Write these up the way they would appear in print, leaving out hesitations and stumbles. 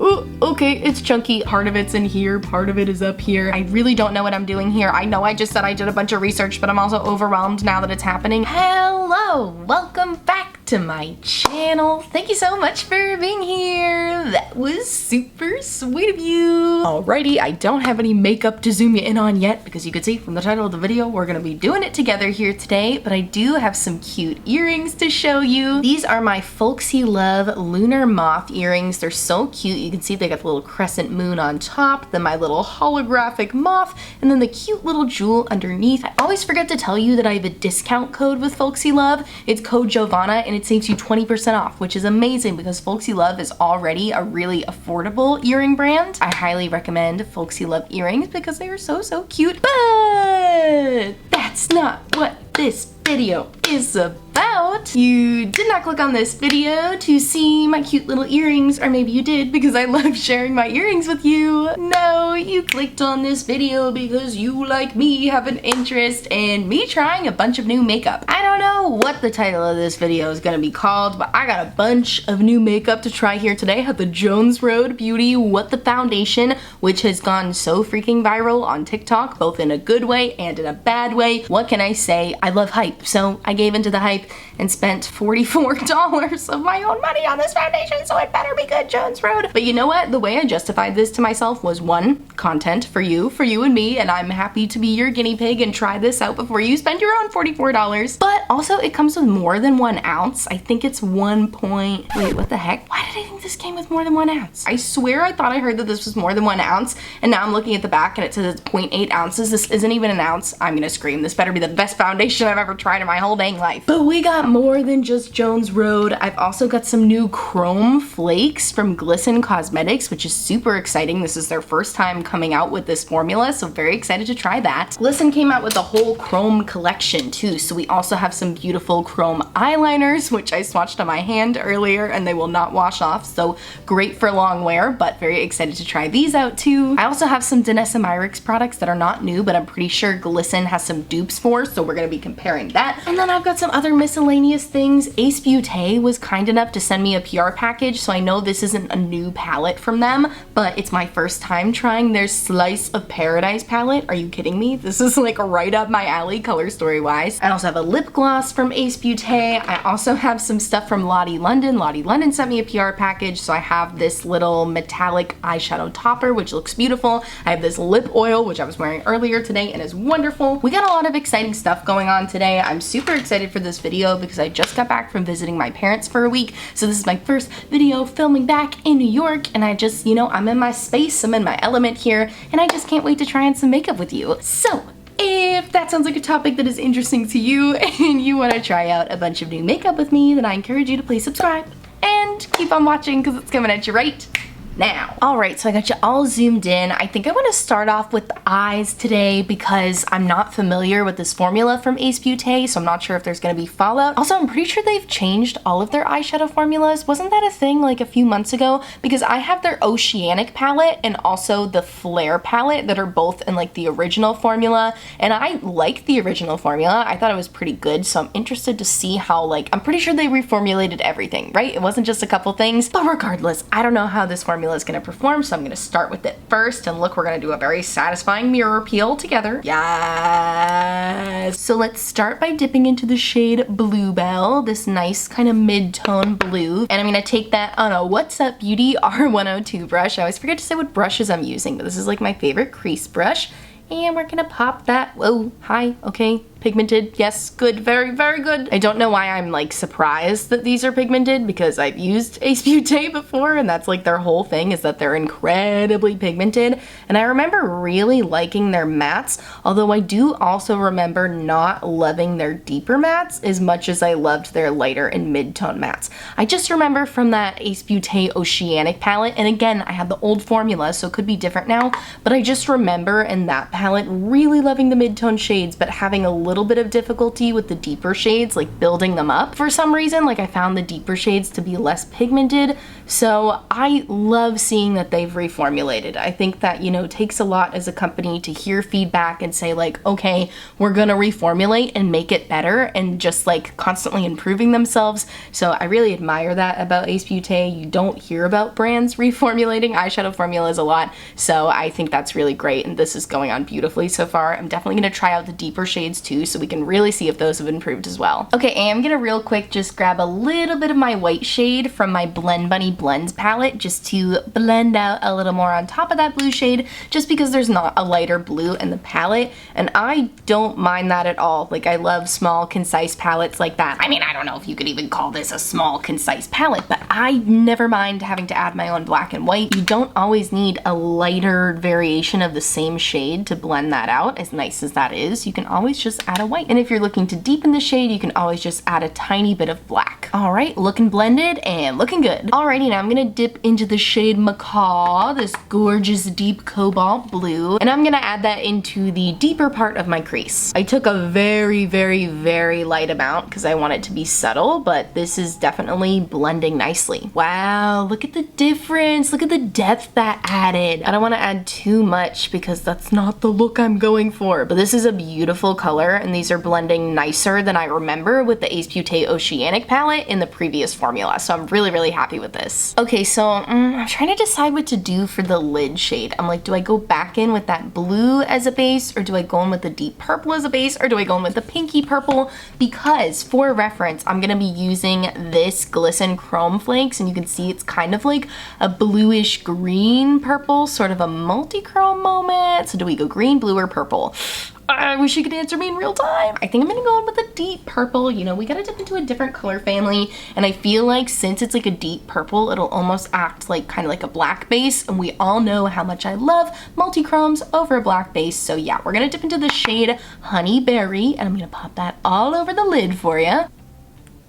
Ooh, okay, it's chunky. Part of it's in here, part of it is up here. I really don't know what I'm doing here. I know I just said I did a bunch of research, but I'm also overwhelmed now that it's happening. Hello, welcome back to my channel. Thank you so much for being here. That was super sweet of you. Alrighty, I don't have any makeup to zoom you in on yet because you could see from the title of the video, we're gonna be doing it together here today, but I do have some cute earrings to show you. These are my Folksy Love Lunar Moth earrings. They're so cute. You can see they got the little crescent moon on top, then my little holographic moth, and then the cute little jewel underneath. I always forget to tell you that I have a discount code with Folksy Love. It's code Giovanna and it saves you 20% off, which is amazing because Folksy Love is already a really affordable earring brand. I highly recommend Folksy Love earrings because they are so cute, but that's not what this video is about. You did not click on this video to see my cute little earrings, or maybe you did because I love sharing my earrings with you. No, you clicked on this video because you, like me, have an interest in me trying a bunch of new makeup. I don't know what the title of this video is gonna be called, but I got a bunch of new makeup to try here today. I have the Jones Road Beauty What the Foundation, which has gone so freaking viral on TikTok, both in a good way and in a bad way. What can I say? I love hype, so I gave into the hype and spent $44 of my own money on this foundation, so it better be good, Jones Road. But you know what? The way I justified this to myself was one, content for you and me, and I'm happy to be your guinea pig and try this out before you spend your own $44. But also it comes with more than 1 ounce. I think it's 1 point, wait, what the heck? Why did I think this came with more than 1 ounce? I swear I thought I heard that this was more than 1 ounce, and now I'm looking at the back and it says it's 0.8 ounces. This isn't even an ounce. I'm gonna scream. This better be the best foundation I've ever tried in my whole dang life. But we got more than just Jones Road. I've also got some new chrome flakes from Glisten Cosmetics, which is super exciting. This is their first time coming out with this formula, so very excited to try that. Glisten came out with a whole chrome collection too, so we also have some beautiful chrome eyeliners, which I swatched on my hand earlier and they will not wash off, so great for long wear, but very excited to try these out too. I also have some Danessa Myricks products that are not new, but I'm pretty sure Glisten has some dupes for, so we're gonna be comparing that. And then I've got some other miscellaneous things. Beaute was kind enough to send me a PR package, so I know this isn't a new palette from them, but it's my first time trying their Slice of Paradise palette. Are you kidding me? This is like right up my alley color story wise. I also have a lip gloss from Beaute. I also have some stuff from Lottie London. Lottie London sent me a PR package, so I have this little metallic eyeshadow topper, which looks beautiful. I have this lip oil, which I was wearing earlier today and is wonderful. We got a lot of exciting stuff going on today. I'm super excited for this video because I just got back from visiting my parents for a week, so this is my first video filming back in New York, and I just, you know, I'm in my space, I'm in my element here, and I just can't wait to try on some makeup with you. So if that sounds like a topic that is interesting to you and you want to try out a bunch of new makeup with me, then I encourage you to please subscribe and keep on watching because it's coming at you right now. Alright, so I got you all zoomed in. I think I want to start off with the eyes today because I'm not familiar with this formula from Beaute, so I'm not sure if there's going to be fallout. Also, I'm pretty sure they've changed all of their eyeshadow formulas. Wasn't that a thing like a few months ago? Because I have their Oceanic palette and also the Flare palette that are both in like the original formula, and I like the original formula. I thought it was pretty good, so I'm interested to see how, like, I'm pretty sure they reformulated everything, right? It wasn't just a couple things, but regardless, I don't know how this formula is going to perform, so I'm going to start with it first, and look, we're going to do a very satisfying mirror peel together. Yes! So let's start by dipping into the shade Bluebell, this nice kind of mid-tone blue, and I'm going to take that on a What's Up Beauty R102 brush. I always forget to say what brushes I'm using, but this is like my favorite crease brush, and we're going to pop that. Whoa, hi, okay. Pigmented, yes, good, very good. I don't know why I'm like surprised that these are pigmented because I've used Beaute before and that's like their whole thing is that they're incredibly pigmented, and I remember really liking their mattes, although I do also remember not loving their deeper mattes as much as I loved their lighter and mid-tone mattes. I just remember from that Beaute Oceanic palette, and again, I had the old formula so it could be different now, but I just remember in that palette really loving the mid-tone shades but having a little bit of difficulty with the deeper shades, like building them up. For some reason, like I found the deeper shades to be less pigmented So I love seeing that they've reformulated. I think that, you know, it takes a lot as a company to hear feedback and say like, okay, we're gonna reformulate and make it better, and just like constantly improving themselves. So I really admire that about Ace Beaute. You don't hear about brands reformulating eyeshadow formulas a lot, so I think that's really great, and this is going on beautifully so far. I'm definitely gonna try out the deeper shades too, so we can really see if those have improved as well. Okay, I am gonna real quick just grab a little bit of my white shade from my Blend Bunny Blends palette just to blend out a little more on top of that blue shade, just because there's not a lighter blue in the palette, and I don't mind that at all. Like, I love small, concise palettes like that. I mean, I don't know if you could even call this a small, concise palette, but I never mind having to add my own black and white. You don't always need a lighter variation of the same shade to blend that out, as nice as that is. You can always just add a white. And if you're looking to deepen the shade, you can always just add a tiny bit of black. All right, looking blended and looking good. Alrighty, now I'm gonna dip into the shade Macaw, this gorgeous deep cobalt blue, and I'm gonna add that into the deeper part of my crease. I took a very, very, very light amount because I want it to be subtle, but this is definitely blending nicely. Wow, look at the difference. Look at the depth that added. I don't want to add too much because that's not the look I'm going for, but this is a beautiful color, and these are blending nicer than I remember with the Ace Beaute Oceanic palette in the previous formula, so I'm really, really happy with this. Okay, so I'm trying to decide what to do for the lid shade. I'm like, do I go back in with that blue as a base, or do I go in with the deep purple as a base, or do I go in with the pinky purple? Because for reference, I'm gonna be using this Glisten Chrome Flakes, and you can see it's kind of like a bluish green purple, sort of a multi-chrome moment. So do we go green, blue, or purple? I wish you could answer me in real time. I think I'm gonna go in with a deep purple. You know, we gotta dip into a different color family, and I feel like since it's like a deep purple, it'll almost act like kind of like a black base, and we all know how much I love multi-chromes over a black base. So yeah, we're gonna dip into the shade Honey Berry, and I'm gonna pop that all over the lid for you.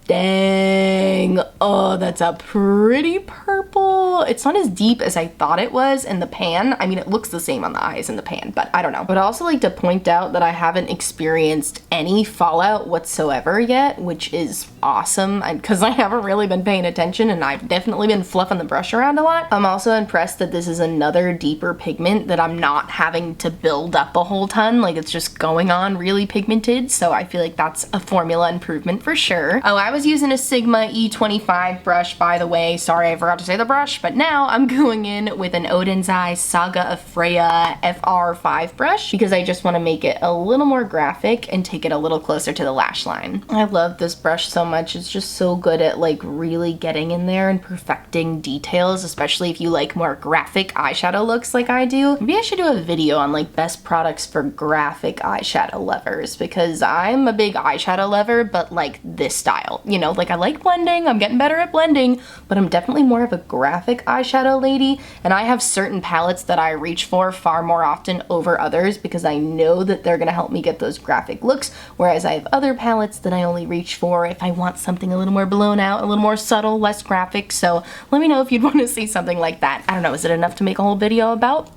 Dang, oh, that's a pretty purple. It's not as deep as I thought it was in the pan. I mean, it looks the same on the eyes in the pan, but I don't know. But I also like to point out that I haven't experienced any fallout whatsoever yet, which is awesome, because I haven't really been paying attention, and I've definitely been fluffing the brush around a lot. I'm also impressed that this is another deeper pigment that I'm not having to build up a whole ton. Like, it's just going on really pigmented, so I feel like that's a formula improvement for sure. Oh, I was using a Sigma E25 brush, by the way. Sorry, I forgot to say the brush, but now I'm going in with an Oden's Eye Saga of Freya FR5 brush because I just want to make it a little more graphic and take it a little closer to the lash line. I love this brush so much. It's just so good at like really getting in there and perfecting details, especially if you like more graphic eyeshadow looks like I do. Maybe I should do a video on like best products for graphic eyeshadow lovers, because I'm a big eyeshadow lover, but like this style. You know, like I like blending, I'm getting better at blending, but I'm definitely more of a graphic eyeshadow lady, and I have certain palettes that I reach for far more often over others because I know that they're gonna help me get those graphic looks, whereas I have other palettes that I only reach for if I want something a little more blown out, a little more subtle, less graphic. So let me know if you'd want to see something like that. I don't know, is it enough to make a whole video about?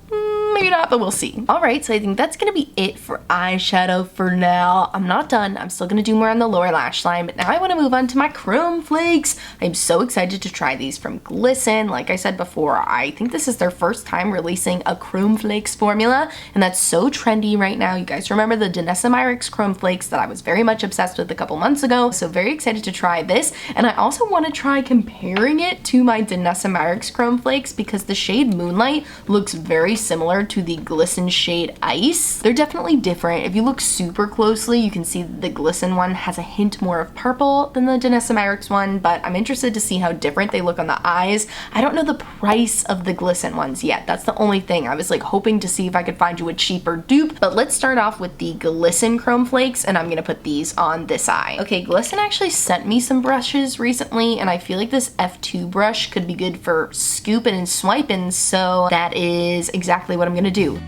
Maybe not, but we'll see. Alright, so I think that's gonna be it for eyeshadow for now. I'm not done. I'm still gonna do more on the lower lash line, but now I want to move on to my Chrome Flakes. I'm so excited to try these from Glisten. Like I said before, I think this is their first time releasing a Chrome Flakes formula, and that's so trendy right now. You guys remember the Danessa Myricks Chrome Flakes that I was very much obsessed with a couple months ago, so very excited to try this. And I also want to try comparing it to my Danessa Myricks Chrome Flakes because the shade Moonlight looks very similar to the Glisten shade Ice. They're definitely different. If you look super closely, you can see the Glisten one has a hint more of purple than the Danessa Myricks one, but I'm interested to see how different they look on the eyes. I don't know the price of the Glisten ones yet. That's the only thing. I was like hoping to see if I could find you a cheaper dupe, but let's start off with the Glisten Chrome Flakes, and I'm gonna put these on this eye. Okay, Glisten actually sent me some brushes recently, and I feel like this F2 brush could be good for scooping and swiping, so that is exactly what I'm gonna do.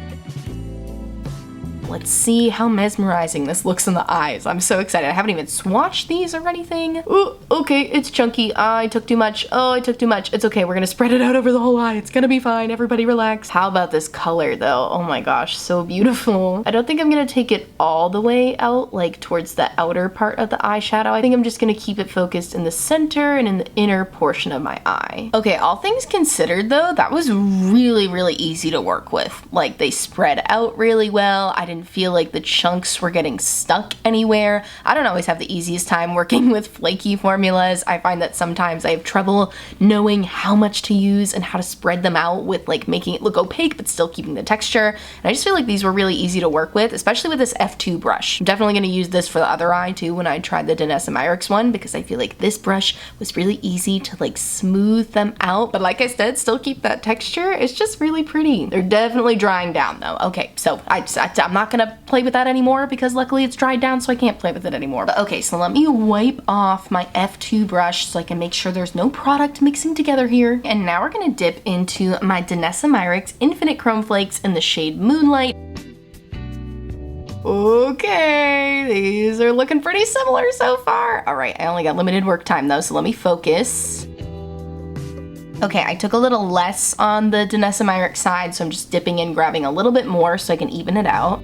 let's see how mesmerizing this looks in the eyes. I'm so excited. I haven't even swatched these or anything. Ooh, okay, it's chunky. I took too much. Oh, I took too much. It's okay, we're gonna spread it out over the whole eye. It's gonna be fine, everybody relax. How about this color though? Oh my gosh, so beautiful. I don't think I'm gonna take it all the way out, like towards the outer part of the eyeshadow. I think I'm just gonna keep it focused in the center and in the inner portion of my eye. Okay, all things considered though, that was really easy to work with. Like, they spread out really well. I didn't feel like the chunks were getting stuck anywhere. I don't always have the easiest time working with flaky formulas. I find that sometimes I have trouble knowing how much to use and how to spread them out with like making it look opaque but still keeping the texture. And I just feel like these were really easy to work with, especially with this F2 brush. I'm definitely going to use this for the other eye too when I tried the Danessa Myricks one, because I feel like this brush was really easy to like smooth them out. But like I said, still keep that texture. It's just really pretty. They're definitely drying down though. Okay, so I'm not gonna play with that anymore because luckily it's dried down, so I can't play with it anymore. But okay, so let me wipe off my F2 brush so I can make sure there's no product mixing together here. And now we're gonna dip into my Danessa Myricks Infinite Chrome Flakes in the shade Moonlight. Okay, these are looking pretty similar so far. All right, I only got limited work time though, so let me focus. Okay, I took a little less on the Danessa Myricks side, so I'm just dipping in, grabbing a little bit more so I can even it out.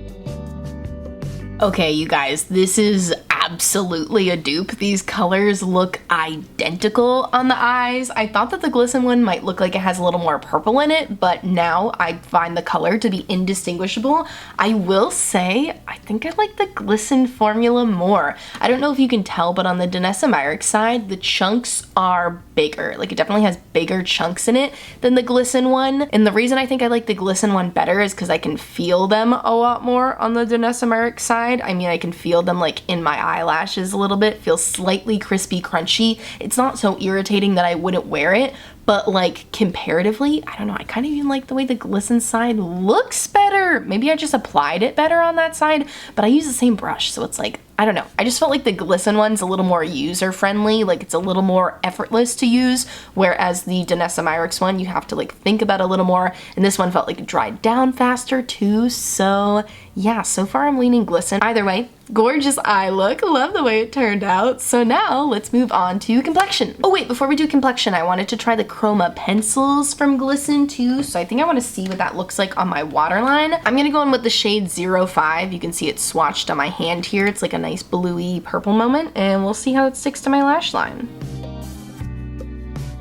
Okay, you guys, this is absolutely a dupe. These colors look identical on the eyes. I thought that the Glisten one might look like it has a little more purple in it, but now I find the color to be indistinguishable. I will say, I think I like the Glisten formula more. I don't know if you can tell, but on the Danessa Myricks side, the chunks are bigger. Like, it definitely has bigger chunks in it than the Glisten one. And the reason I think I like the Glisten one better is because I can feel them a lot more on the Danessa Myricks side. I mean, I can feel them like in my eyelashes a little bit, feels slightly crispy, crunchy. It's not so irritating that I wouldn't wear it, but like comparatively, I don't know, I kind of even like the way the Glisten side looks better. Maybe I just applied it better on that side, but I use the same brush, so it's like, I don't know. I just felt like the Glisten one's a little more user-friendly, like it's a little more effortless to use, whereas the Danessa Myricks one, you have to like think about a little more, and this one felt like it dried down faster too, so yeah, so far I'm leaning Glisten. Either way, gorgeous eye look, love the way it turned out. So now let's move on to Complexion. Oh wait, before we do Complexion, I wanted to try the Chroma pencils from Glisten too, so I think I want to see what that looks like on my waterline. I'm gonna go in with the shade 05. You can see it swatched on my hand here. It's like a nice bluey purple moment, and we'll see how it sticks to my lash line.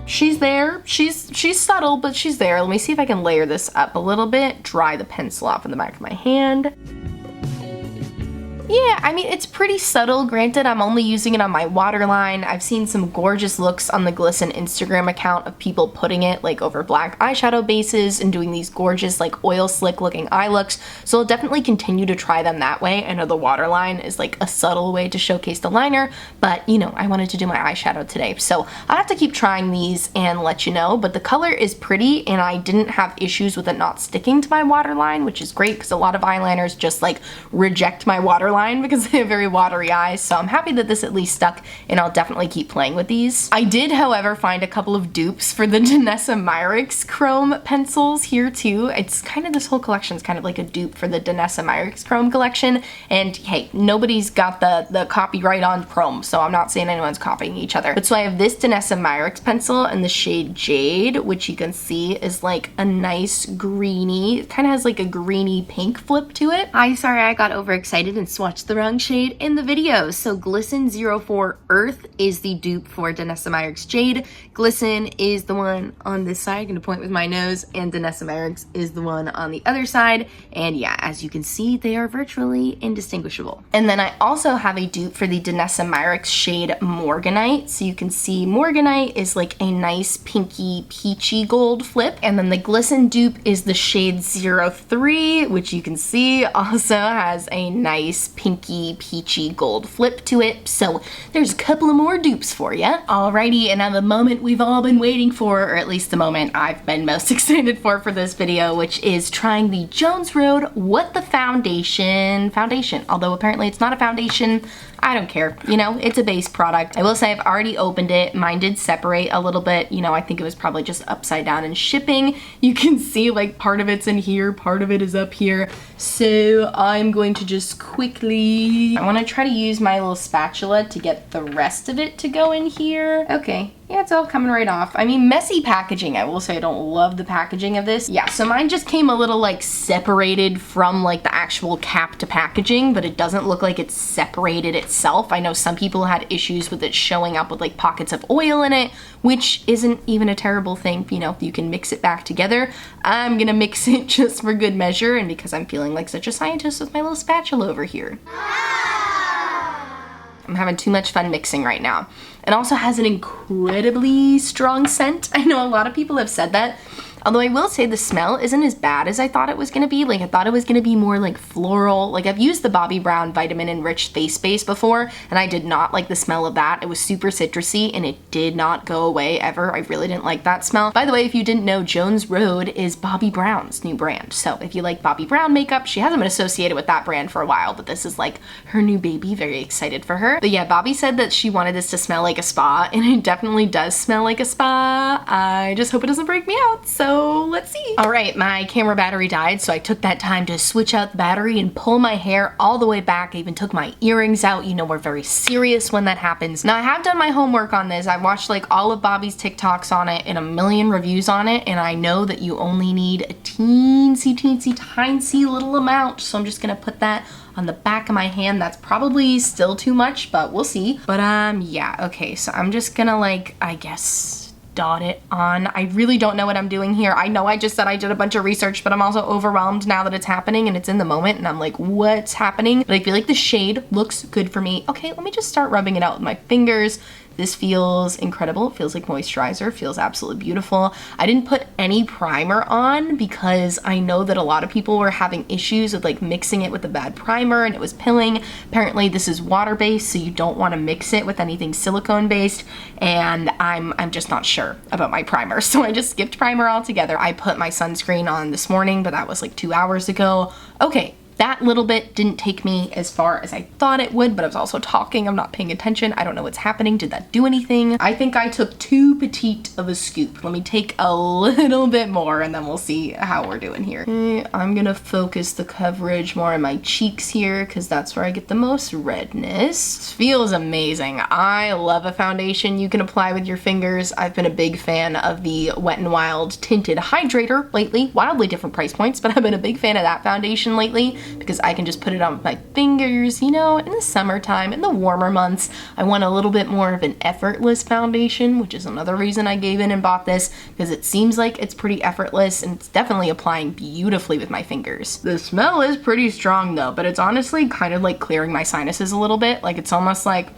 She's there. She's subtle, but she's there. Let me see if I can layer this up a little bit, dry the pencil off in the back of my hand. Yeah, I mean, it's pretty subtle. Granted, I'm only using it on my waterline. I've seen some gorgeous looks on the Glisten Instagram account of people putting it like over black eyeshadow bases and doing these gorgeous like oil slick looking eye looks. So I'll definitely continue to try them that way. I know the waterline is like a subtle way to showcase the liner, but you know, I wanted to do my eyeshadow today. So I'll have to keep trying these and let you know, but the color is pretty and I didn't have issues with it not sticking to my waterline, which is great because a lot of eyeliners just like reject my waterline because they have very watery eyes, so I'm happy that this at least stuck, and I'll definitely keep playing with these. I did, however, find a couple of dupes for the Danessa Myricks Chrome pencils here too. It's kind of, this whole collection is kind of like a dupe for the Danessa Myricks Chrome collection, and hey, nobody's got the copyright on Chrome, so I'm not saying anyone's copying each other. But so I have this Danessa Myricks pencil in the shade Jade, which you can see is like a nice greeny, it kind of has like a greeny pink flip to it. I'm sorry I got overexcited and swatched the wrong shade in the video. So Glisten 04 Earth is the dupe for Danessa Myricks Jade. Glisten is the one on this side, I'm gonna point with my nose, and Danessa Myricks is the one on the other side. And yeah, as you can see, they are virtually indistinguishable. And then I also have a dupe for the Danessa Myricks shade Morganite. So you can see Morganite is like a nice pinky peachy gold flip. And then the Glisten dupe is the shade 03, which you can see also has a nice pinky peachy gold flip to it. So there's a couple of more dupes for you. Alrighty, and now the moment we've all been waiting for, or at least the moment I've been most excited for this video, which is trying the Jones Road What the Foundation. Although apparently it's not a foundation, I don't care. You know, it's a base product. I will say I've already opened it. Mine did separate a little bit. You know, I think it was probably just upside down in shipping. You can see like part of it's in here, part of it is up here. So I'm going to just quickly, I want to try to use my little spatula to get the rest of it to go in here. Okay. Yeah, it's all coming right off. I mean, messy packaging. I will say I don't love the packaging of this. Yeah, so mine just came a little like separated from like the actual cap to packaging, but it doesn't look like it's separated itself. I know some people had issues with it showing up with like pockets of oil in it, which isn't even a terrible thing. You know, you can mix it back together. I'm gonna mix it just for good measure and because I'm feeling like such a scientist with my little spatula over here. I'm having too much fun mixing right now. It also has an incredibly strong scent. I know a lot of people have said that. Although I will say the smell isn't as bad as I thought it was gonna be. Like I thought it was gonna be more like floral. Like I've used the Bobbi Brown Vitamin Enriched Face Base before and I did not like the smell of that. It was super citrusy and it did not go away ever. I really didn't like that smell. By the way, if you didn't know, Jones Road is Bobbi Brown's new brand. So if you like Bobbi Brown makeup, she hasn't been associated with that brand for a while, but this is like her new baby. Very excited for her. But yeah, Bobbi said that she wanted this to smell like a spa and it definitely does smell like a spa. I just hope it doesn't break me out. So let's see. All right, my camera battery died, so I took that time to switch out the battery and pull my hair all the way back. I even took my earrings out. You know, we're very serious when that happens. Now, I have done my homework on this. I watched like all of Bobbi's TikToks on it and a million reviews on it, and I know that you only need a teensy little amount, so I'm just gonna put that on the back of my hand. That's probably still too much, but we'll see. But yeah, okay, so I'm just gonna like, I guess, dot it on. I really don't know what I'm doing here. I know I just said I did a bunch of research, but I'm also overwhelmed now that it's happening and it's in the moment and I'm like, what's happening? But I feel like the shade looks good for me. Okay, let me just start rubbing it out with my fingers. This feels incredible. It feels like moisturizer. It feels absolutely beautiful. I didn't put any primer on because I know that a lot of people were having issues with like mixing it with a bad primer and it was pilling. Apparently this is water-based, so you don't want to mix it with anything silicone-based, and I'm just not sure about my primer, so I just skipped primer altogether. I put my sunscreen on this morning, but that was like 2 hours ago. Okay. That little bit didn't take me as far as I thought it would, but I was also talking. I'm not paying attention. I don't know what's happening. Did that do anything? I think I took too petite of a scoop. Let me take a little bit more and then we'll see how we're doing here. I'm gonna focus the coverage more on my cheeks here because that's where I get the most redness. This feels amazing. I love a foundation you can apply with your fingers. I've been a big fan of the Wet n Wild Tinted Hydrator lately. Wildly different price points, but I've been a big fan of that foundation lately, because I can just put it on with my fingers, you know, in the summertime, in the warmer months. I want a little bit more of an effortless foundation, which is another reason I gave in and bought this, because it seems like it's pretty effortless and it's definitely applying beautifully with my fingers. The smell is pretty strong though, but it's honestly kind of like clearing my sinuses a little bit. Like it's almost like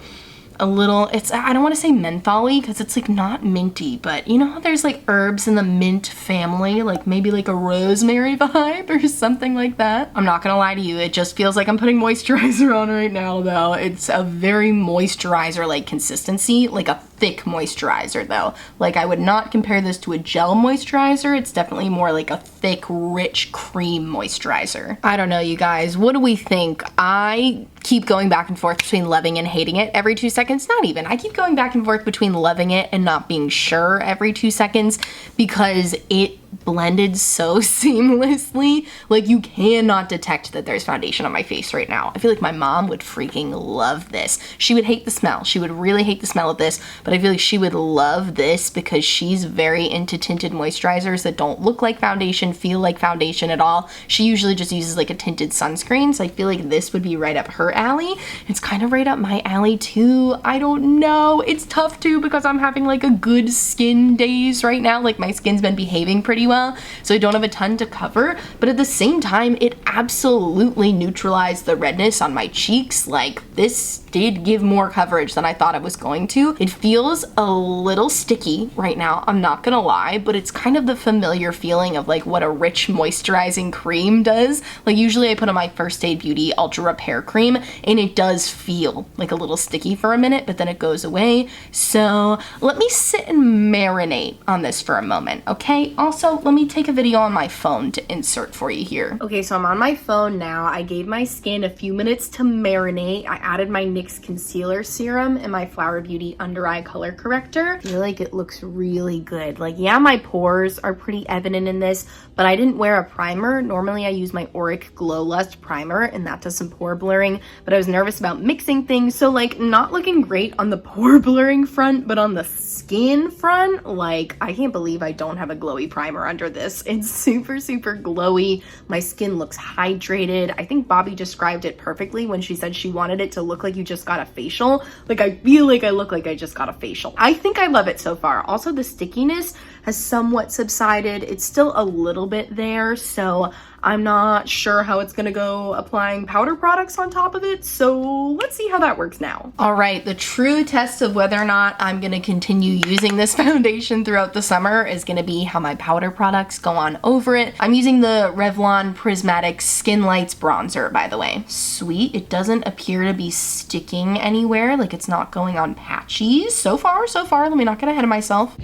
a little, it's, I don't want to say mentholy because it's like not minty, but you know how there's like herbs in the mint family, like maybe like a rosemary vibe or something like that. I'm not gonna lie to you, it just feels like I'm putting moisturizer on right now though. It's a very moisturizer like consistency, like a thick moisturizer though. Like I would not compare this to a gel moisturizer. It's definitely more like a thick, rich cream moisturizer. I don't know, you guys, what do we think? I keep going back and forth between loving and hating it every 2 seconds. Not even. I keep going back and forth between loving it and not being sure every 2 seconds because it blended so seamlessly. Like you cannot detect that there's foundation on my face right now. I feel like my mom would freaking love this. She would hate the smell. She would really hate the smell of this, but I feel like she would love this because she's very into tinted moisturizers that don't look like foundation, feel like foundation at all. She usually just uses like a tinted sunscreen, so I feel like this would be right up her alley. It's kind of right up my alley too. I don't know. It's tough too because I'm having like a good skin days right now. Like my skin's been behaving pretty well, so I don't have a ton to cover, but at the same time it absolutely neutralized the redness on my cheeks. Like this did give more coverage than I thought it was going to. It feels a little sticky right now, I'm not gonna lie, but it's kind of the familiar feeling of like what a rich moisturizing cream does. Like usually I put on my First Aid Beauty Ultra Repair Cream and it does feel like a little sticky for a minute, but then it goes away. So let me sit and marinate on this for a moment, okay? Also, let me take a video on my phone to insert for you here. Okay, so I'm on my phone now. I gave my skin a few minutes to marinate. I added my NYX Concealer Serum in my Flower Beauty Under Eye Color Corrector. I feel like it looks really good. Like, yeah, my pores are pretty evident in this, but I didn't wear a primer. Normally I use my Auric Glow Lust primer and that does some pore blurring, but I was nervous about mixing things. So like, not looking great on the pore blurring front, but on the skin front, like, I can't believe I don't have a glowy primer under this. It's super, super glowy. My skin looks hydrated. I think Bobby described it perfectly when she said she wanted it to look like you just got a facial. Like, I feel like I look like I just got a facial. I think I love it so far. Also, the stickiness has somewhat subsided. It's still a little bit there, so I'm not sure how it's gonna go applying powder products on top of it, so let's see how that works now. All right, the true test of whether or not I'm gonna continue using this foundation throughout the summer is gonna be how my powder products go on over it. I'm using the Revlon Prismatic Skin Lights Bronzer, by the way. Sweet, it doesn't appear to be sticking anywhere, like it's not going on patchy. So far, let me not get ahead of myself.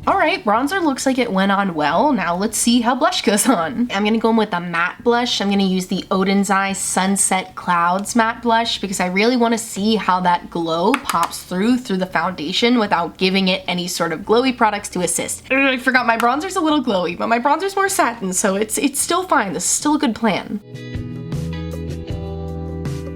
All right, bronzer looks like it went on well. Now let's see how blush goes on. I'm gonna go in with a matte blush. I'm gonna use the Oden's Eye Sunset Clouds matte blush because I really wanna see how that glow pops through the foundation without giving it any sort of glowy products to assist. I forgot my bronzer's a little glowy, but my bronzer's more satin, so it's still fine. This is still a good plan.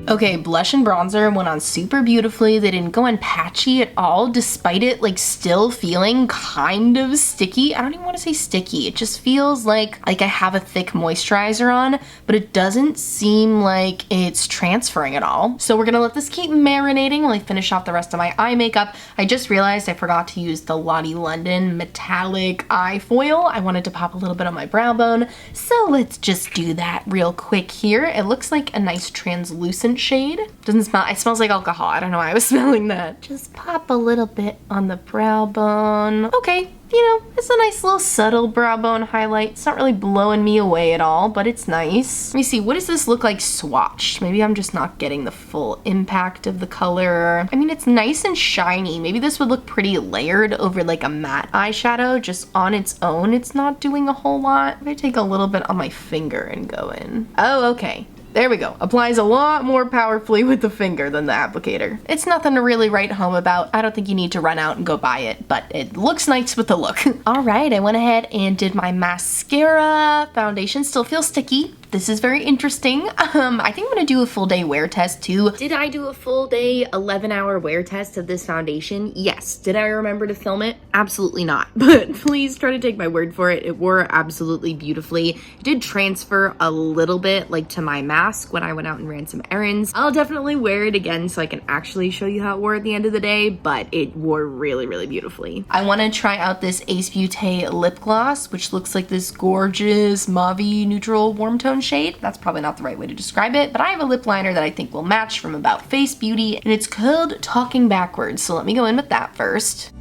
Okay, blush and bronzer went on super beautifully. They didn't go on patchy at all, despite it like still feeling kind of sticky. I don't even want to say sticky. It just feels like I have a thick moisturizer on, but it doesn't seem like it's transferring at all. So we're gonna let this keep marinating while I finish off the rest of my eye makeup. I just realized I forgot to use the Lottie London metallic eye foil. I wanted to pop a little bit on my brow bone, so let's just do that real quick here. It looks like a nice translucent shade. Doesn't smell, it smells like alcohol. I don't know why I was smelling that. Just pop a little bit on the brow bone. Okay, you know, it's a nice little subtle brow bone highlight. It's not really blowing me away at all, but it's nice. Let me see, what does this look like swatched? Maybe I'm just not getting the full impact of the color. I mean, it's nice and shiny. Maybe this would look pretty layered over like a matte eyeshadow just on its own. It's not doing a whole lot. I'm gonna take a little bit on my finger and go in. Oh, okay. There we go. Applies a lot more powerfully with the finger than the applicator. It's nothing to really write home about. I don't think you need to run out and go buy it, but it looks nice with the look. All right, I went ahead and did my mascara. Foundation still feels sticky. This is very interesting. I think I'm gonna do a full day wear test too. Did I do a full day 11-hour wear test of this foundation? Yes. Did I remember to film it? Absolutely not. But please try to take my word for it. It wore absolutely beautifully. It did transfer a little bit like to my mask when I went out and ran some errands. I'll definitely wear it again so I can actually show you how it wore at the end of the day, but it wore really, really beautifully. I wanna try out this Ace Beaute lip gloss, which looks like this gorgeous mauve neutral warm tone shade. That's probably not the right way to describe it, but I have a lip liner that I think will match from About Face Beauty, and it's called Talking Backwards, so let me go in with that first.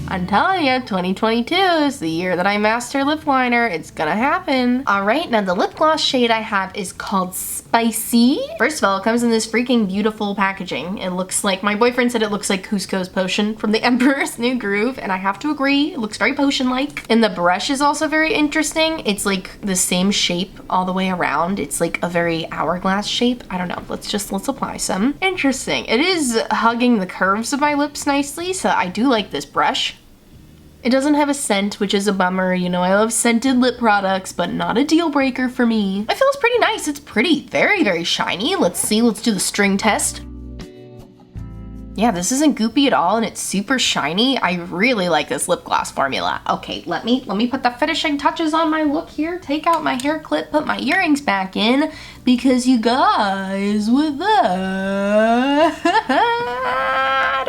I'm telling you, 2022 is the year that I master lip liner. It's gonna happen. All right, now the lip gloss shade I have is called Spicy. First of all, it comes in this freaking beautiful packaging. It looks like, my boyfriend said it looks like Cusco's potion from the Emperor's New Groove, and I have to agree, it looks very potion-like. And the brush is also very interesting. It's like the same shape all the way around. It's like a very hourglass shape. I don't know, let's apply some. Interesting. It is hugging the curves of my lips nicely, so I do like this brush. It doesn't have a scent, which is a bummer. You know, I love scented lip products, but not a deal breaker for me. It feels pretty nice. It's pretty, very, very shiny. Let's see, let's do the string test. Yeah, this isn't goopy at all and it's super shiny. I really like this lip gloss formula. Okay, let me put the finishing touches on my look here. Take out my hair clip, put my earrings back in, because you guys, with that,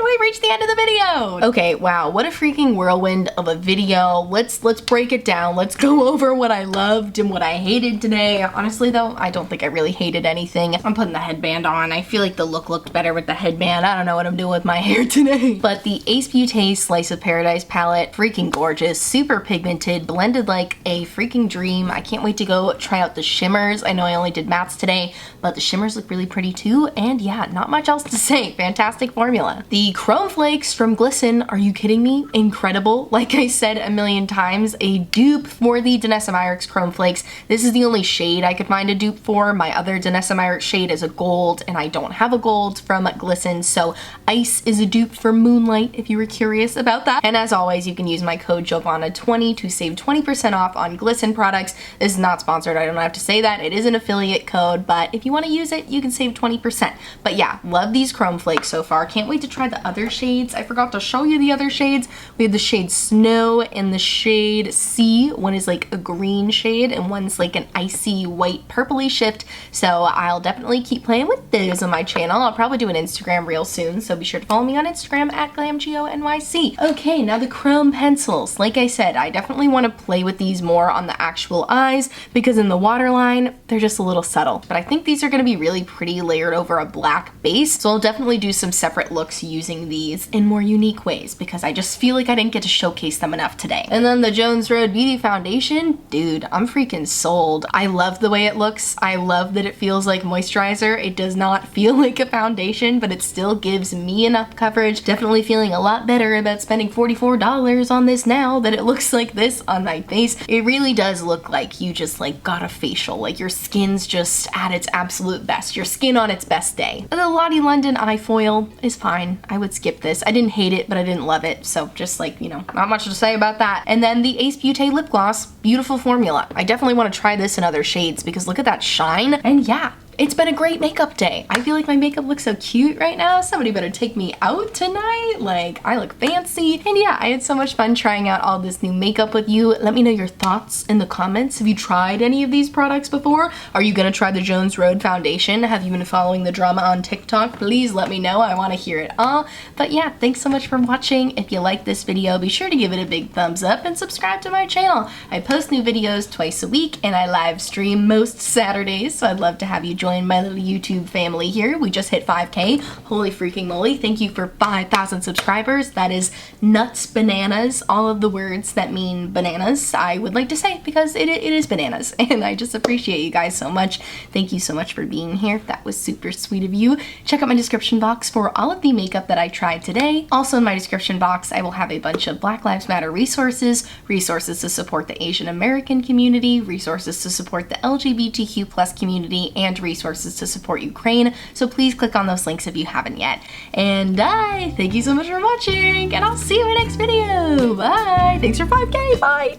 we reached the end of the video. Okay, wow, what a freaking whirlwind of a video. Let's break it down. Let's go over what I loved and what I hated today. Honestly though, I don't think I really hated anything. I'm putting the headband on. I feel like the look looked better with the headband. I don't know what I'm doing with my hair today. But the Ace Beaute Slice of Paradise palette, freaking gorgeous, super pigmented, blended like a freaking dream. I can't wait to go try out the shimmers. I know I only did mattes today, but the shimmers look really pretty too. And yeah, not much else to say. Fantastic formula. The the Chrome Flakes from Glisten. Are you kidding me? Incredible. Like I said a million times, a dupe for the Danessa Myricks Chrome Flakes. This is the only shade I could find a dupe for. My other Danessa Myricks shade is a gold, and I don't have a gold from Glisten, so Ice is a dupe for Moonlight if you were curious about that. And as always, you can use my code Giovanna20 to save 20% off on Glisten products. This is not sponsored, I don't have to say that. It is an affiliate code, but if you want to use it, you can save 20%. But yeah, love these Chrome Flakes so far. Can't wait to try the other shades. I forgot to show you the other shades. We have the shade Snow and the shade Sea. One is like a green shade and one's like an icy white purpley shift. So I'll definitely keep playing with those on my channel. I'll probably do an Instagram reel soon, so be sure to follow me on Instagram at GlamGeoNYC. Okay, now the Chrome pencils. Like I said, I definitely want to play with these more on the actual eyes because in the waterline, they're just a little subtle. But I think these are going to be really pretty layered over a black base, so I'll definitely do some separate looks using these in more unique ways because I just feel like I didn't get to showcase them enough today. And then the Jones Road Beauty Foundation, dude, I'm freaking sold. I love the way it looks. I love that it feels like moisturizer. It does not feel like a foundation, but it still gives me enough coverage. Definitely feeling a lot better about spending $44 on this now that it looks like this on my face. It really does look like you just like got a facial, like your skin's just at its absolute best, your skin on its best day. The Lottie London eye foil is fine. I would skip this. I didn't hate it, but I didn't love it, so just like, you know, not much to say about that. And then the Ace Beaute lip gloss, beautiful formula. I definitely want to try this in other shades because look at that shine. And yeah, it's been a great makeup day. I feel like my makeup looks so cute right now. Somebody better take me out tonight. Like, I look fancy. And yeah, I had so much fun trying out all this new makeup with you. Let me know your thoughts in the comments. Have you tried any of these products before? Are you gonna try the Jones Road Foundation? Have you been following the drama on TikTok? Please let me know. I wanna hear it all. But yeah, thanks so much for watching. If you like this video, be sure to give it a big thumbs up and subscribe to my channel. I post new videos twice a week and I live stream most Saturdays, so I'd love to have you join my little YouTube family here. We just hit 5K. Holy freaking moly. Thank you for 5,000 subscribers. That is nuts, bananas, all of the words that mean bananas, I would like to say, because it is bananas. And I just appreciate you guys so much. Thank you so much for being here. That was super sweet of you. Check out my description box for all of the makeup that I tried today. Also in my description box, I will have a bunch of Black Lives Matter resources, resources to support the Asian American community, resources to support the LGBTQ+ community, and resources to support Ukraine, so please click on those links if you haven't yet. And thank you so much for watching, and I'll see you in my next video. Bye! Thanks for 5K, bye!